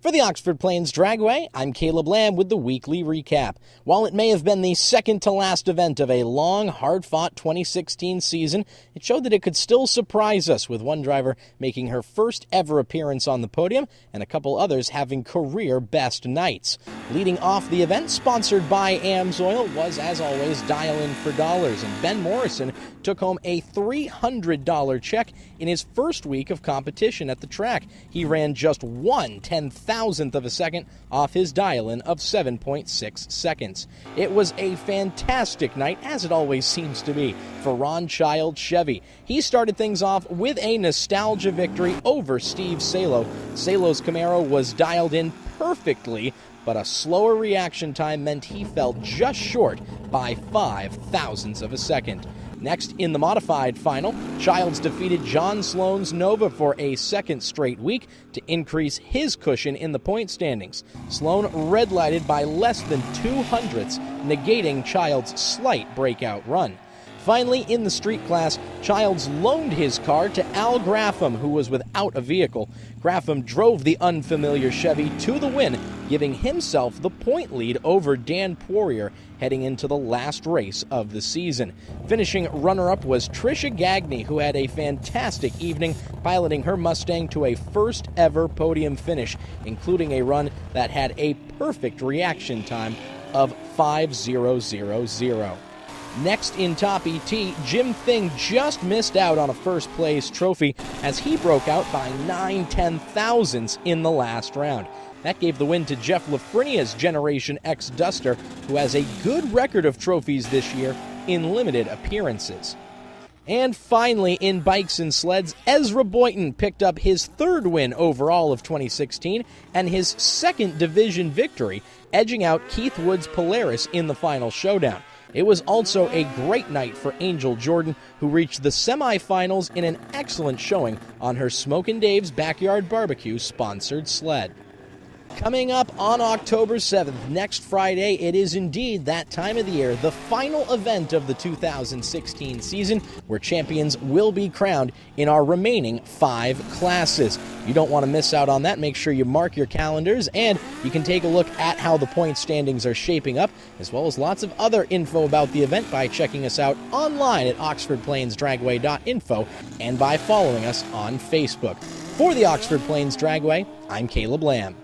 For the Oxford Plains Dragway, I'm Caleb Lamb with the weekly recap. While it may have been the second-to-last event of a long, hard-fought 2016 season, it showed that it could still surprise us, with one driver making her first-ever appearance on the podium and a couple others having career-best nights. Leading off the event, sponsored by Amsoil, was, as always, Dial In for Dollars, and Ben Morrison took home a $300 check in his first week of competition at the track. He ran just 1/10,000th of a second off his dial-in of 7.6 seconds. It was a fantastic night, as it always seems to be, for Ron Child's Chevy. He started things off with a nostalgia victory over Steve Salo. Salo's Camaro was dialed in perfectly, but a slower reaction time meant he fell just short by 0.05 of a second. Next, in the modified final, Childs defeated John Sloan's Nova for a second straight week to increase his cushion in the point standings. Sloan red-lighted by less than 0.02, negating Childs' slight breakout run. Finally, in the street class, Childs loaned his car to Al Graffam, who was without a vehicle. Graffam drove the unfamiliar Chevy to the win, giving himself the point lead over Dan Poirier heading into the last race of the season. Finishing runner-up was Tricia Gagne, who had a fantastic evening, piloting her Mustang to a first-ever podium finish, including a run that had a perfect reaction time of 5:0:00. Next in top ET, Jim Thyng just missed out on a first-place trophy as he broke out by 9/10,000ths in the last round. That gave the win to Jeff Lafrinea's Generation X Duster, who has a good record of trophies this year in limited appearances. And finally, in Bikes and Sleds, Ezra Boynton picked up his third win overall of 2016 and his second division victory, edging out Keith Wood's Polaris in the final showdown. It was also a great night for Angel Jordan, who reached the semifinals in an excellent showing on her Smokin' Dave's Backyard Barbecue sponsored sled. Coming up on October 7th, next Friday, it is indeed that time of the year, the final event of the 2016 season, where champions will be crowned in our remaining 5 classes. You don't want to miss out on that. Make sure you mark your calendars, and you can take a look at how the point standings are shaping up, as well as lots of other info about the event by checking us out online at oxfordplainsdragway.info and by following us on Facebook. For the Oxford Plains Dragway, I'm Caleb Lamb.